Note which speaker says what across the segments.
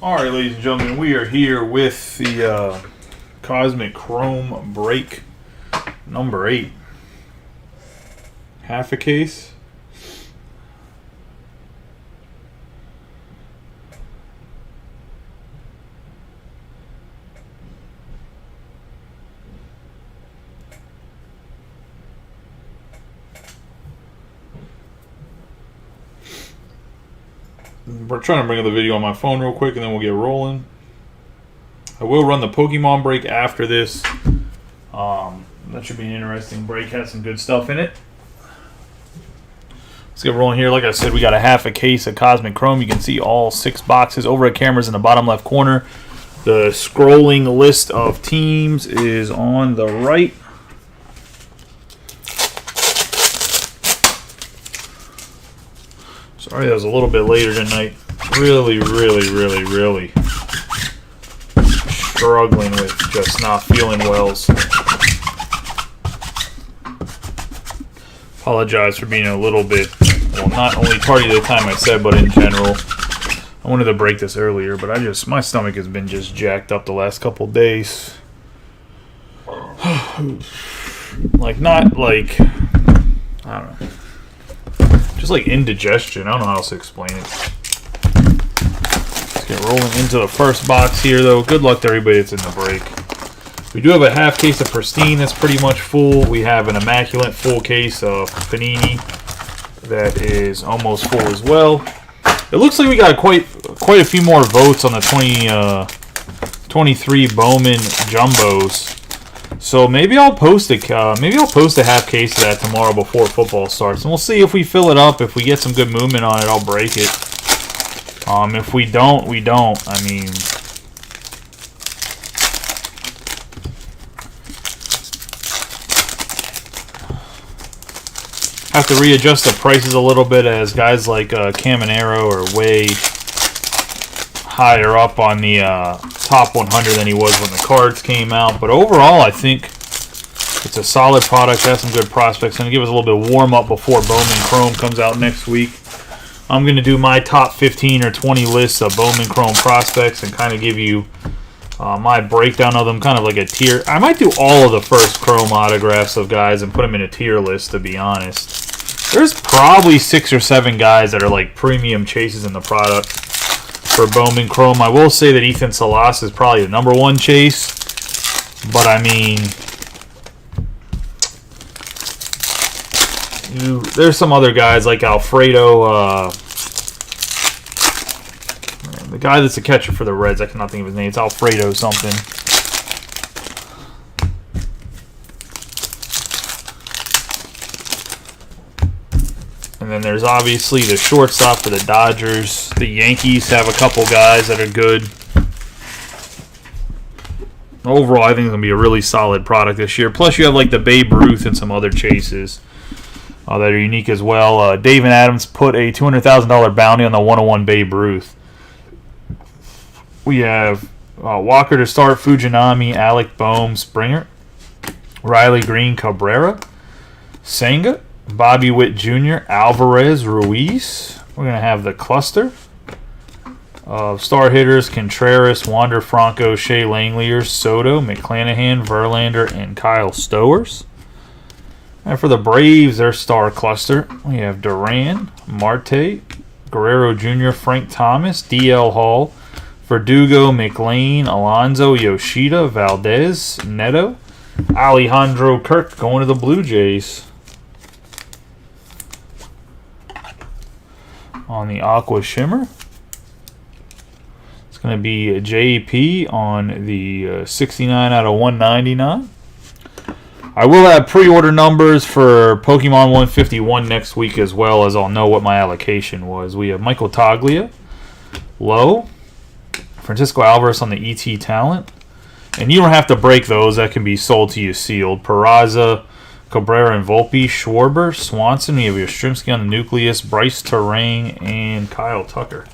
Speaker 1: All right, ladies and gentlemen, we are here with the Cosmic Chrome Break number 8. Half a case. We're trying to bring up the video on my phone real quick and then we'll get rolling. I will run the Pokemon break after this. That should be an interesting break. Has some good stuff in it. Let's get rolling here. Like I said, we got a half a case of Cosmic Chrome. You can see all 6 boxes. Overhead cameras in the bottom left corner. The scrolling list of teams is on the right. Sorry that was a little bit later tonight. Really struggling with just not feeling well. So apologize for being a little bit, well, not only tardy to the time I said, but in general. I wanted to break this earlier, but my stomach has been just jacked up the last couple days. Like, not like, I don't know. Just like indigestion. I don't know how else to explain it. Let's get rolling into the first box here, though. Good luck to everybody that's in the break. We do have a half case of Pristine that's pretty much full. We have an immaculate full case of Panini that is almost full as well. It looks like we got quite a few more votes on the 23 Bowman Jumbos. So maybe I'll post a half case of that tomorrow before football starts, and we'll see if we fill it up. If we get some good movement on it, I'll break it. If we don't, we don't. I mean, have to readjust the prices a little bit as guys like Caminero are way higher up on the top 100 than he was when the cards came out. But overall, I think it's a solid product. Has some good prospects. Going to give us a little bit of warm up before Bowman Chrome comes out next week. I'm going to do my top 15 or 20 lists of Bowman Chrome prospects and kind of give you my breakdown of them, kind of like a tier. I might do all of the first Chrome autographs of guys and put them in a tier list, to be honest. There's probably 6 or 7 guys that are like premium chases in the product for Bowman Chrome. I will say that Ethan Salas is probably the number 1 chase, but I mean, there's some other guys like Alfredo, the guy that's a catcher for the Reds. I cannot think of his name. It's Alfredo something. And then there's obviously the shortstop for the Dodgers. The Yankees have a couple guys that are good. Overall, I think it's going to be a really solid product this year. Plus, you have like the Babe Ruth and some other chases that are unique as well. David Adams put a $200,000 bounty on the 101 Babe Ruth. We have Walker to start, Fujinami, Alec Boehm, Springer, Riley Green, Cabrera, Senga, Bobby Witt Jr., Alvarez, Ruiz. We're going to have the cluster of star hitters: Contreras, Wander Franco, Shea Langeliers, Soto, McClanahan, Verlander, and Kyle Stowers. And for the Braves, their star cluster, we have Duran, Marte, Guerrero Jr., Frank Thomas, DL Hall, Verdugo, McLean, Alonso, Yoshida, Valdez, Neto, Alejandro Kirk going to the Blue Jays. On the Aqua Shimmer, it's going to be a JP on the 69 out of 199. I will have pre-order numbers for Pokemon 151 next week as well, as I'll know what my allocation was. We have Michael Toglia, Lowe, Francisco Alvarez on the ET Talent. And you don't have to break those. That can be sold to you sealed. Peraza, Cabrera and Volpe, Schwarber, Swanson. We have Yastrzemski on the Nucleus, Bryce Terang, and Kyle Tucker.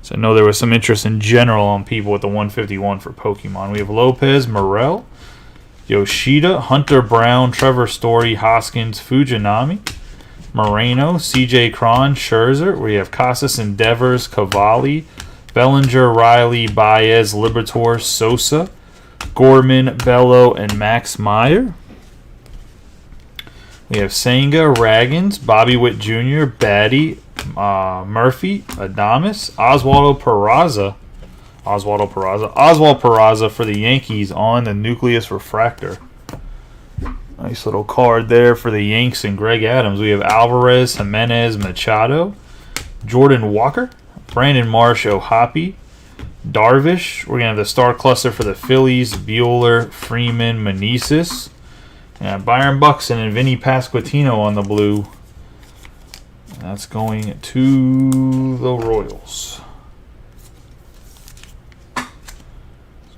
Speaker 1: So I know there was some interest in general on people with the 151 for Pokemon. We have Lopez, Morel, Yoshida, Hunter Brown, Trevor Story, Hoskins, Fujinami, Moreno, C.J. Cron, Scherzer. We have Casas and Devers, Cavalli, Bellinger, Riley, Baez, Liberatore, Sosa, Gorman, Bello, and Max Meyer. We have Senga, Raggins, Bobby Witt Jr., Batty, Murphy, Adames, Oswaldo Peraza for the Yankees on the Nucleus Refractor. Nice little card there for the Yanks and Greg Adams. We have Alvarez, Jimenez, Machado, Jordan Walker, Brandon Marsh, O'Hoppe, Darvish. We're going to have the star cluster for the Phillies, Bueller, Freeman, Meneses. Byron Buxton and Vinny Pasquantino on the blue. That's going to the Royals. It's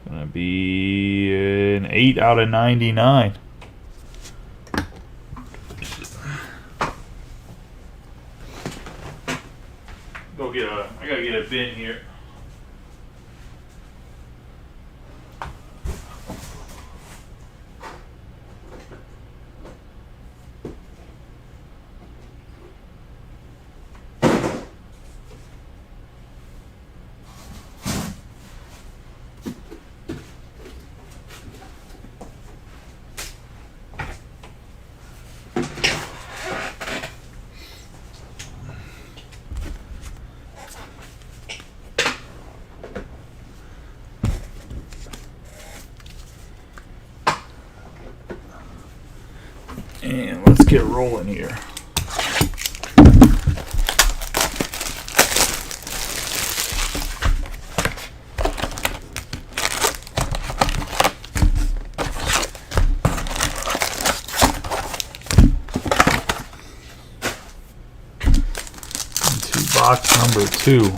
Speaker 1: going to be an 8 out of 99. I gotta get a bin here. And let's get rolling here. Into box number 2.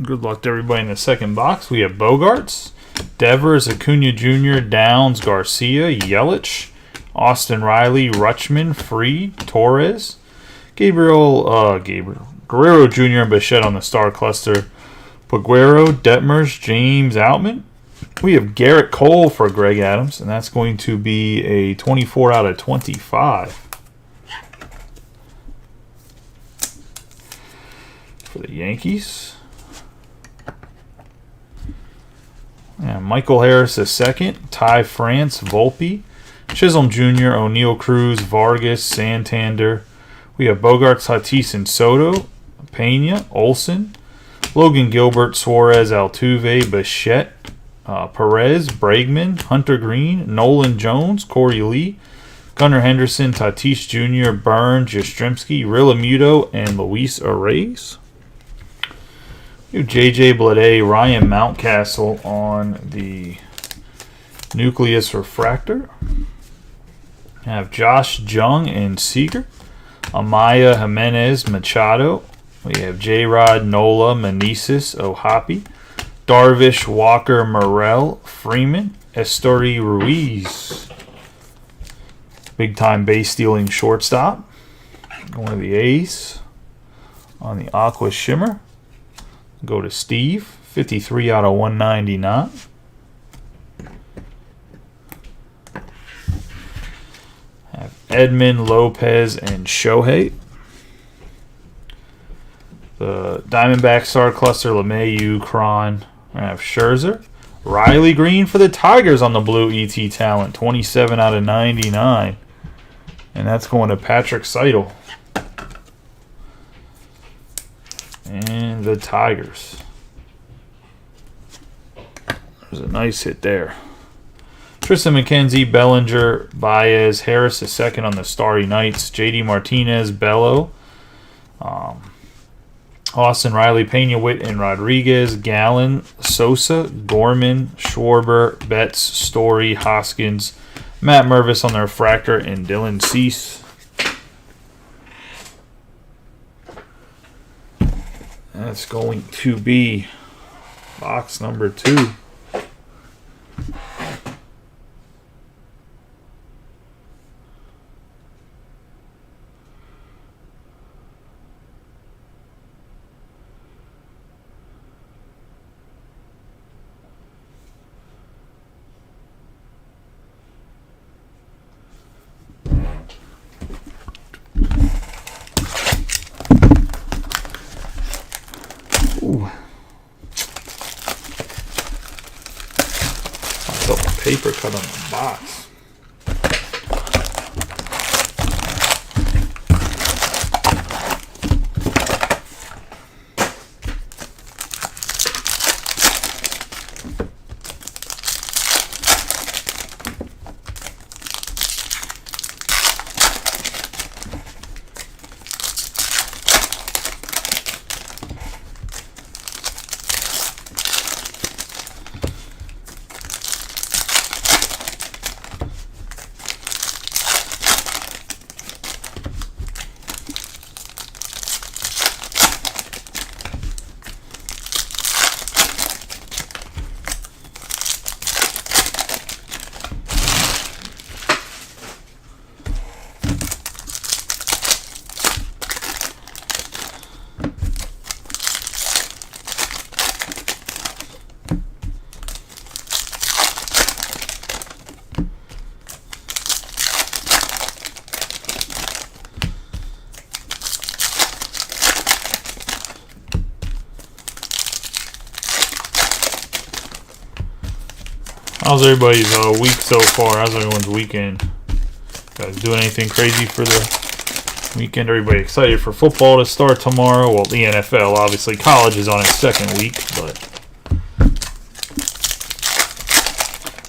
Speaker 1: Good luck to everybody in the second box. We have Bogarts, Devers, Acuna Jr., Downs, Garcia, Yelich, Austin Riley, Rutschman, Freed, Torres, Guerrero Jr. and Bichette on the star cluster, Paguero, Detmers, James Outman. We have Garrett Cole for Greg Adams, and that's going to be a 24 out of 25. For the Yankees. And Michael Harris II, Ty France, Volpe, Chisholm Jr., O'Neal Cruz, Vargas, Santander. We have Bogarts, Tatis, and Soto, Pena, Olson, Logan Gilbert, Suarez, Altuve, Bichette, Perez, Bregman, Hunter Green, Nolan Jones, Corey Lee, Gunnar Henderson, Tatis Jr., Burns, Yastrzemski, Realmuto, and Luis Arraez. J.J. Bleday, Ryan Mountcastle on the Nucleus Refractor. Have Josh Jung and Seager. Amaya, Jimenez, Machado. We have J-Rod, Nola, Meneses, O'Hoppe. Darvish, Walker, Morel, Freeman, Esteury Ruiz. Big-time base-stealing shortstop. One of the A's on the Aqua Shimmer. Go to Steve. 53 out of 199. Have Edman, Lopez, and Shohei. The Diamondback Star Cluster, LeMahieu, Cron. I have Scherzer. Riley Green for the Tigers on the blue ET Talent. 27 out of 99. And that's going to Patrick Seidel. And the Tigers. There's a nice hit there. Tristan McKenzie, Bellinger, Baez, Harris is second on the Starry Knights. JD Martinez, Bello. Austin Riley, Pena, Witt, and Rodriguez, Gallen, Sosa, Gorman, Schwarber, Betts, Story, Hoskins, Matt Mervis on the refractor, and Dylan Cease. That's going to be box number 2. Paper cut on the box. How's everybody's week so far? How's everyone's weekend? Guys doing anything crazy for the weekend? Everybody excited for football to start tomorrow? Well, the NFL, obviously. College is on its second week, but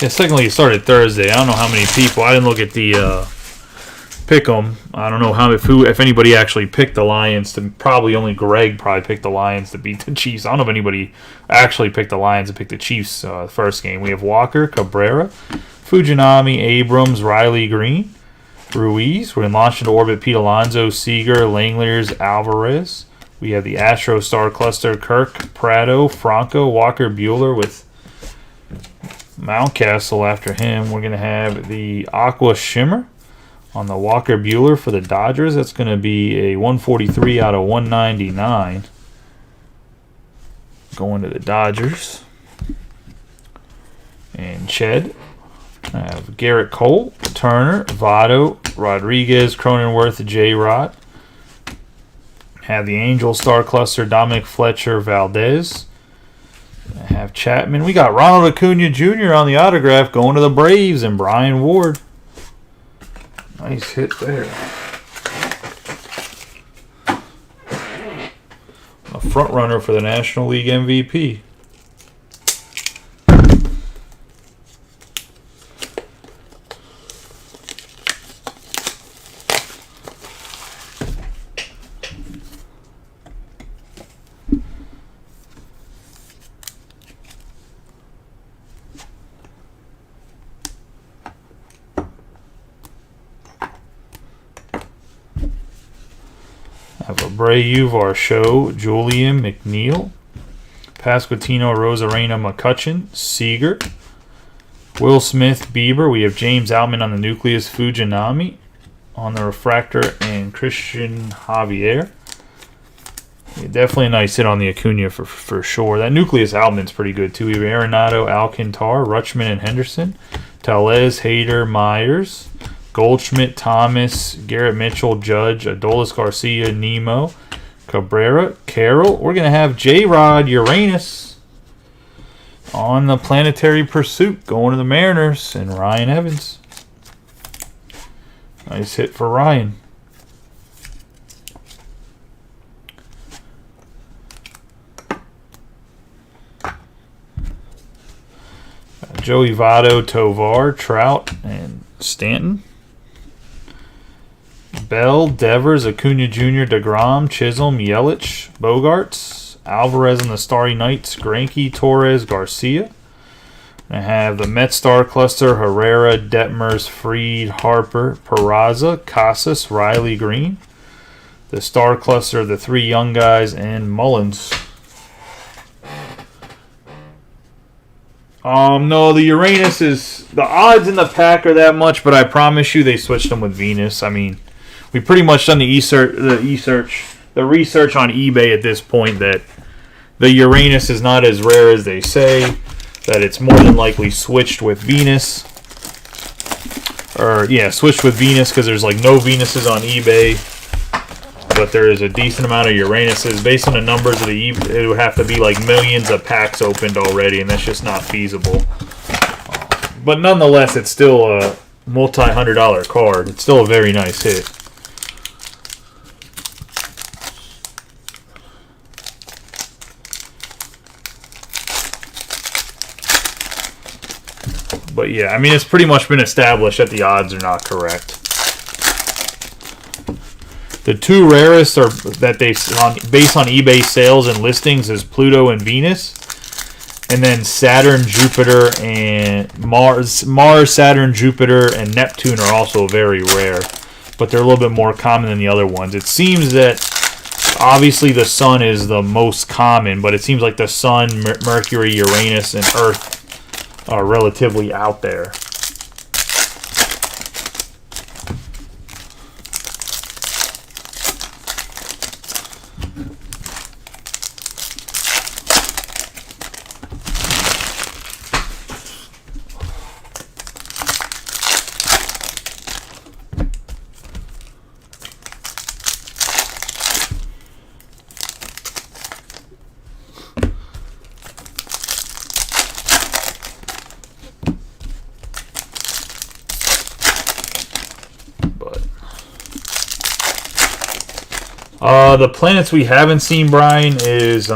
Speaker 1: yeah, second league started Thursday. I don't know how many people. I didn't look at the pick 'em. I don't know if anybody actually picked the Lions. Probably only Greg probably picked the Lions to beat the Chiefs. I don't know if anybody actually picked the Lions to pick the Chiefs first game. We have Walker, Cabrera, Fujinami, Abrams, Riley Green, Ruiz. We're in launch into orbit. Pete Alonso, Seager, Langeliers, Alvarez. We have the Astro Star Cluster, Kirk, Prado, Franco, Walker, Bueller with Mountcastle after him. We're going to have the Aqua Shimmer on the Walker Bueller for the Dodgers. That's going to be a 143 out of 199. Going to the Dodgers. And Ched. I have Garrett Cole, Turner, Votto, Rodriguez, Cronenworth, J-Rod. Have the Angel Star Cluster, Dominic Fletcher, Valdez. I have Chapman. We got Ronald Acuna Jr. on the autograph going to the Braves and Brian Ward. Nice hit there. A front runner for the National League MVP. Have Abreu, Varsho, Julian, McNeil, Pasquantino, Rosarena, McCutcheon, Seager, Will Smith, Bieber. We have James Outman on the nucleus, Fujinami on the refractor, and Christian Javier. Definitely a nice hit on the Acuna for sure. That Nucleus Album's pretty good too. We have Arenado, Alcantara, Rutschman, and Henderson. Tellez, Hader, Myers, Goldschmidt, Thomas, Garrett Mitchell, Judge, Adolis Garcia, Nemo, Cabrera, Carroll. We're going to have J-Rod, Uranus on the Planetary Pursuit going to the Mariners, and Ryan Evans. Nice hit for Ryan. Joey Votto, Tovar, Trout, and Stanton. Bell, Devers, Acuna Jr., DeGrom, Chisholm, Yelich, Bogarts, Alvarez and the Starry Knights, Greinke, Torres, Garcia. I have the Met Star Cluster, Herrera, Detmers, Fried, Harper, Peraza, Casas, Riley, Green. The Star Cluster, the three young guys, and Mullins. No, the Uranus is... The odds in the pack are that much, but I promise you they switched them with Venus. I mean, we pretty much done the research on eBay at this point that the Uranus is not as rare as they say, that it's more than likely switched with Venus. Switched with Venus because there's like no Venuses on eBay, but there is a decent amount of Uranuses. Based on the numbers of the eBay, it would have to be like millions of packs opened already, and that's just not feasible. But nonetheless, it's still a multi-$100 card. It's still a very nice hit. But yeah, I mean, it's pretty much been established that the odds are not correct. The two rarest are that based on eBay sales and listings is Pluto and Venus, and then Saturn, Jupiter, and Mars, Saturn, Jupiter, and Neptune are also very rare, but they're a little bit more common than the other ones. It seems that obviously the Sun is the most common, but it seems like the Sun, Mercury, Uranus, and Earth are relatively out there. The planets we haven't seen, Brian, is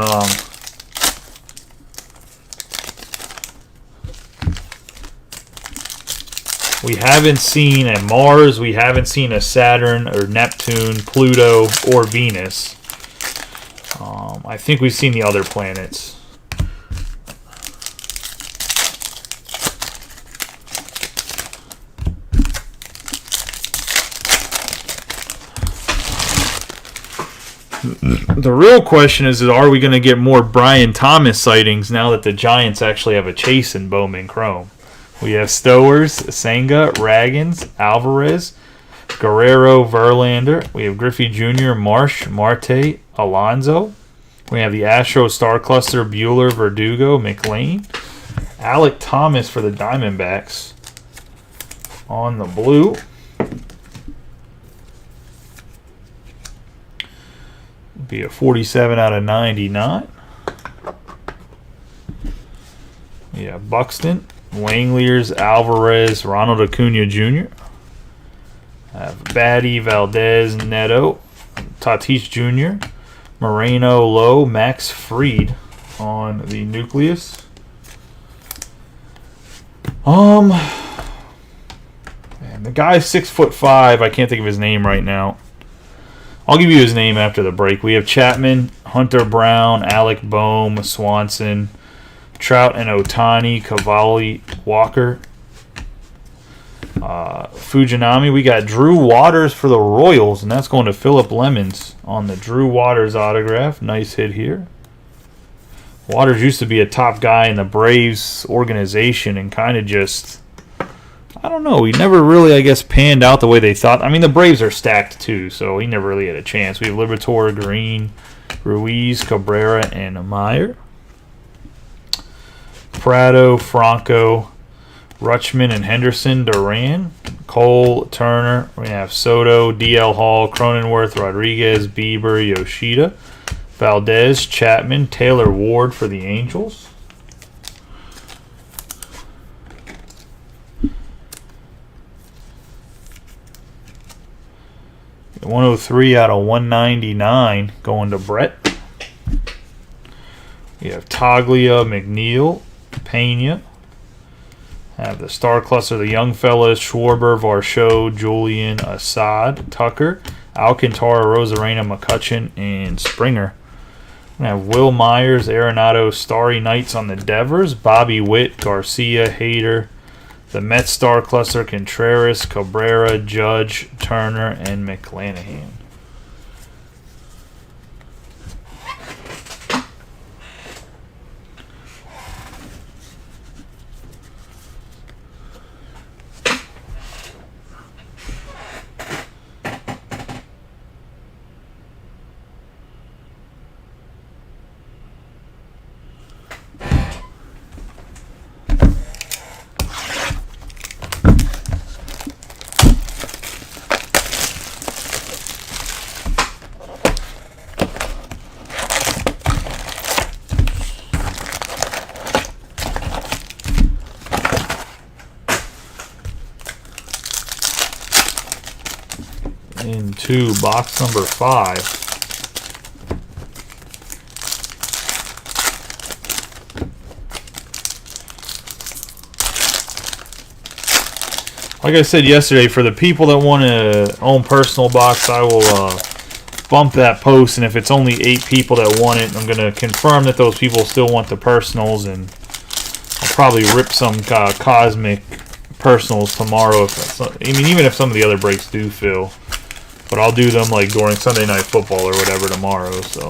Speaker 1: we haven't seen a Mars, we haven't seen a Saturn or Neptune, Pluto, or Venus. I think we've seen the other planets. The real question is are we going to get more Brian Thomas sightings now that the Giants actually have a chase in Bowman Chrome? We have Stowers, Senga, Raggins, Alvarez, Guerrero, Verlander. We have Griffey Jr., Marsh, Marte, Alonso. We have the Astro Star Cluster, Bueller, Verdugo, McLean. Alec Thomas for the Diamondbacks on the blue. Be a 47 out of 99. Yeah, Buxton, Langliers, Alvarez, Ronald Acuna Jr. Batty, Valdez, Neto, Tatis Jr., Moreno, Lowe, Max Fried on the Nucleus. Man, the guy's 6'5". I can't think of his name right now. I'll give you his name after the break. We have Chapman, Hunter Brown, Alec Boehm, Swanson, Trout and Ohtani, Cavalli, Walker, Fujinami. We got Drew Waters for the Royals, and that's going to Philip Lemons on the Drew Waters autograph. Nice hit here. Waters used to be a top guy in the Braves organization and kind of just... I don't know. He never really, I guess, panned out the way they thought. I mean, the Braves are stacked, too, so he never really had a chance. We have Liberatore, Green, Ruiz, Cabrera, and Meyer. Prado, Franco, Rutschman, and Henderson, Duran. Cole, Turner. We have Soto, DL Hall, Cronenworth, Rodriguez, Bieber, Yoshida. Valdez, Chapman, Taylor Ward for the Angels. .103 out of 199 going to Brett. We have Toglia, McNeil, Pena. Have the star cluster, the young fellas, Schwarber, Varsho, Julian, Assad, Tucker, Alcantara, Rosarena, McCutcheon, and Springer. We have Will Myers, Arenado, Starry Nights on the Devers, Bobby Witt, Garcia, Hader. The Mets star cluster, Contreras, Cabrera, Judge, Turner, and McClanahan. Into box number 5. Like I said yesterday, for the people that want to own personal box, I will bump that post, and if it's only 8 people that want it, I'm going to confirm that those people still want the personals, and I'll probably rip some cosmic personals tomorrow. Even if some of the other breaks do fill. But I'll do them like during Sunday Night Football or whatever tomorrow, so.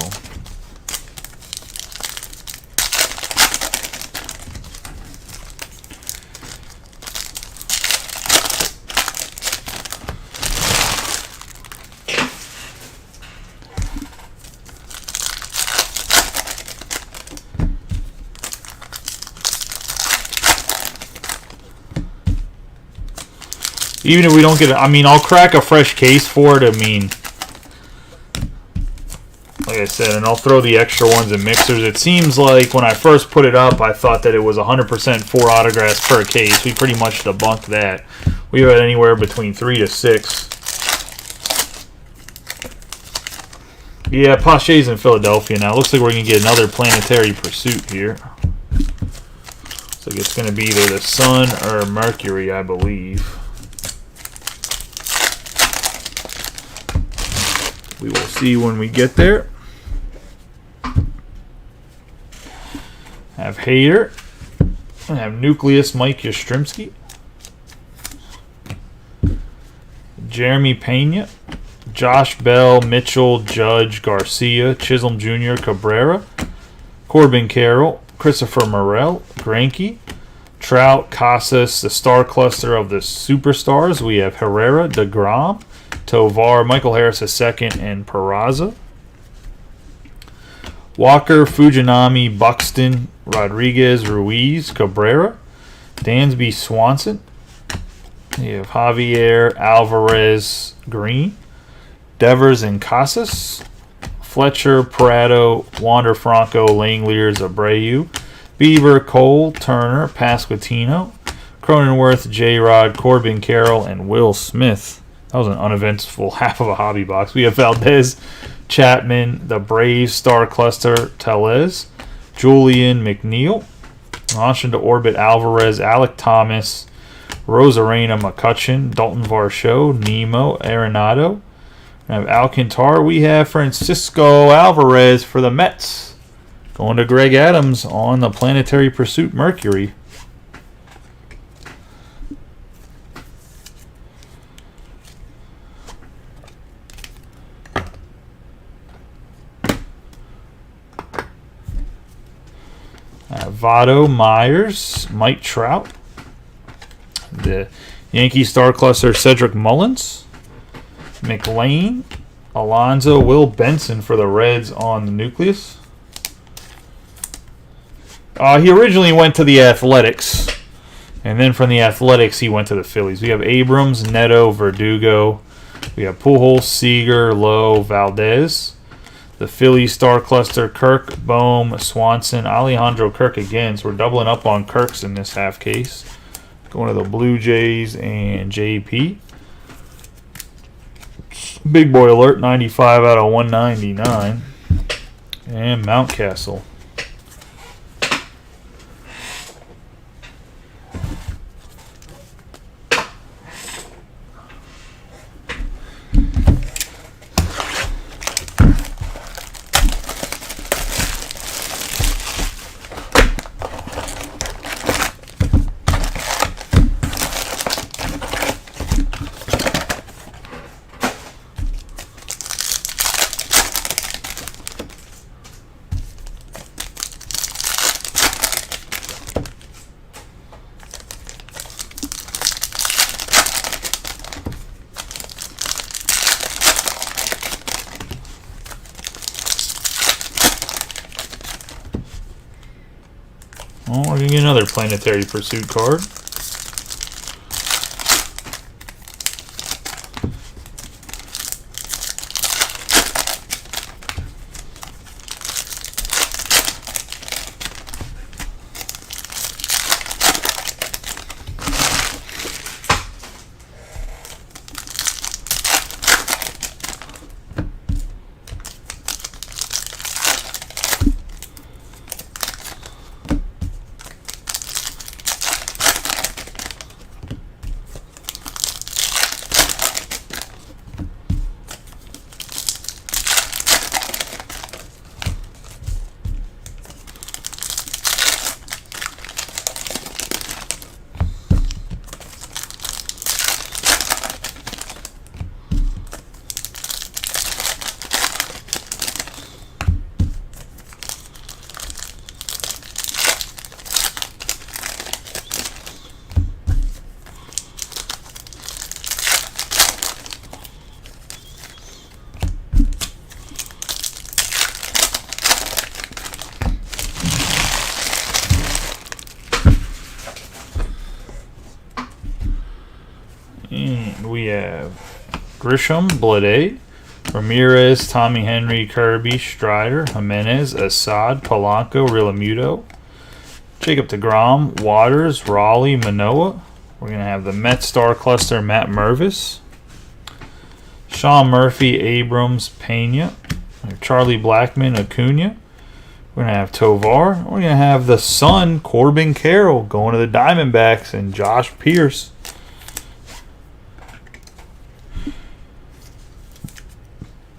Speaker 1: Even if we don't get it, I'll crack a fresh case for it. Like I said, and I'll throw the extra ones in mixers. It seems like when I first put it up, I thought that it was 100% 4 autographs per case. We pretty much debunked that. We had anywhere between 3 to 6. Yeah, Pache's in Philadelphia now. Looks like we're going to get another Planetary Pursuit here. Looks like it's going to be either the Sun or Mercury, I believe. We will see when we get there. Have Hader. I have Nucleus, Mike Yastrzemski. Jeremy Pena. Josh Bell, Mitchell, Judge, Garcia, Chisholm Jr., Cabrera. Corbin Carroll, Christopher Morel, Greinke. Trout, Casas, the star cluster of the superstars. We have Herrera, DeGrom, Tovar, Michael Harris II, and Peraza. Walker, Fujinami, Buxton, Rodriguez, Ruiz, Cabrera. Dansby, Swanson. You have Javier, Alvarez, Green. Devers and Casas. Fletcher, Prado, Wander Franco, Langeliers, Abreu. Bieber, Cole, Turner, Pasquantino. Cronenworth, J-Rod, Corbin Carroll, and Will Smith. That was an uneventful half of a hobby box. We have Valdez, Chapman, the Braves star cluster, Tellez, Julian, McNeil, launching to orbit, Alvarez, Alec Thomas, Rosarena, McCutcheon, Dalton Varsho, Nemo, Arenado. We have Alcantara. We have Francisco Alvarez for the Mets. Going to Greg Adams on the Planetary Pursuit Mercury. Votto, Myers, Mike Trout. The Yankee star cluster, Cedric Mullins. McLean, Alonzo Will Benson for the Reds on the nucleus. He originally went to the Athletics, and then from the Athletics he went to the Phillies. We have Abrams, Neto, Verdugo. We have Pujols, Seager, Lowe, Valdez. The Phillies star cluster: Kirk, Bohm, Swanson, Alejandro Kirk again. So we're doubling up on Kirks in this half case. Going to the Blue Jays and JP. Big boy alert, 95 out of 199. And Mountcastle. Oh, we're going to get another Planetary Pursuit card. And we have Grisham, Blade, Ramirez, Tommy Henry, Kirby, Strider, Jimenez, Assad, Polanco, Realmuto, Jacob deGrom, Waters, Raleigh, Manoah. We're going to have the Mets star cluster, Matt Mervis, Sean Murphy, Abrams, Pena, Charlie Blackmon, Acuna. We're going to have Tovar. We're going to have the Sun, Corbin Carroll, going to the Diamondbacks, and Josh Pierce.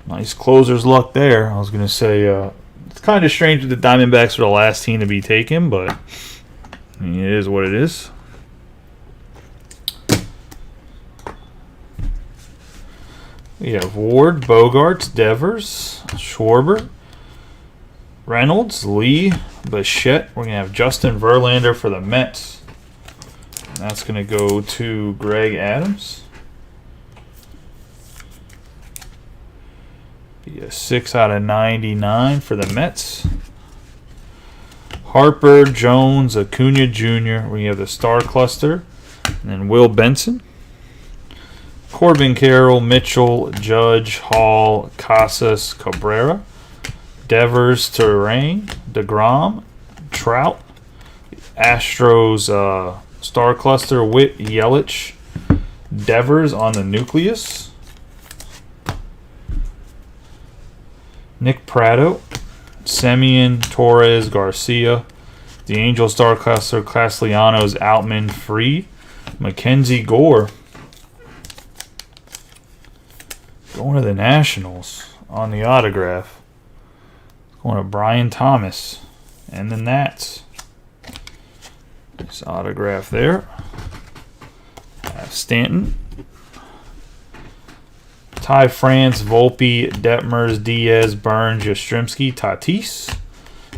Speaker 1: Nice closer's luck there. I was going to say, it's kind of strange that the Diamondbacks were the last team to be taken, but I mean, it is what it is. We have Ward, Bogarts, Devers, Schwarber, Reynolds, Lee, Bichette. We're going to have Justin Verlander for the Mets. And that's going to go to Greg Adams. Be a 6 out of 99 for the Mets. Harper, Jones, Acuna Jr. We have the star cluster. And then Will Benson. Corbin Carroll, Mitchell, Judge, Hall, Casas, Cabrera. Devers, Terrain, deGrom, Trout. Astros star cluster, Witt, Yelich. Devers on the nucleus. Nick Pratto, Semien, Torres, Garcia. The Angel star cluster, Castellanos, Outman, Freed. Mackenzie Gore. Going to the Nationals on the autograph. Going to Brian Thomas and the Nats. This autograph there. Stanton. Ty France, Volpe, Detmers, Diaz, Burns, Yastrzemski, Tatis.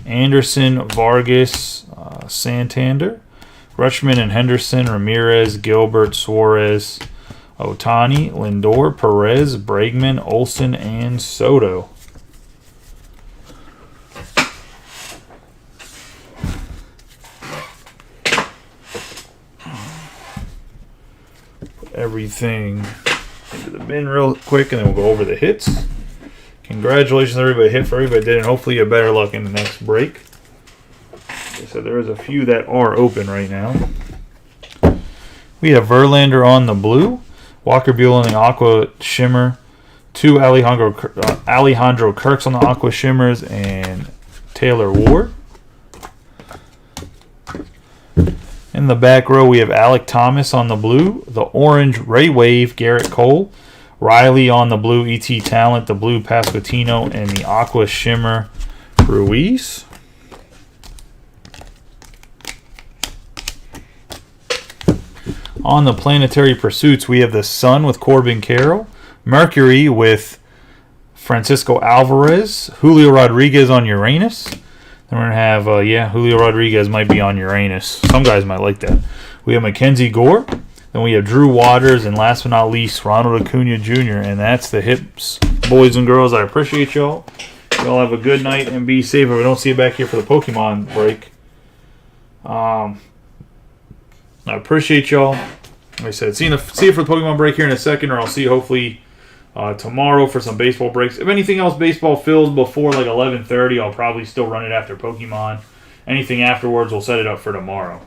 Speaker 1: Anderson, Vargas, Santander. Rutschman and Henderson, Ramirez, Gilbert, Suarez. Otani, Lindor, Perez, Bregman, Olsen, and Soto. Put everything into the bin real quick, and then we'll go over the hits. Congratulations to everybody hit for everybody did, and hopefully you have better luck in the next break. So there is a few that are open right now. We have Verlander on the blue, Walker Buehler on the Aqua Shimmer, 2 Alejandro Kirks on the Aqua Shimmers, and Taylor Ward. In the back row, we have Alek Thomas on the blue, the orange Ray Wave, Garrett Cole, Riley on the blue, E.T. Talent, the blue Pasquantino, and the Aqua Shimmer Ruiz. On the Planetary Pursuits, we have the Sun with Corbin Carroll, Mercury with Francisco Alvarez, Julio Rodriguez on Uranus. Then we're going to have, Julio Rodriguez might be on Uranus. Some guys might like that. We have Mackenzie Gore. Then we have Drew Waters. And last but not least, Ronald Acuna Jr. And that's the hips, boys and girls. I appreciate y'all. Y'all have a good night and be safe. If we don't see you back here for the Pokemon break. I appreciate y'all. Like I said, see you for the Pokemon break here in a second, or I'll see you hopefully tomorrow for some baseball breaks. If anything else baseball fills before like 11:30, I'll probably still run it after Pokemon. Anything afterwards, we'll set it up for tomorrow.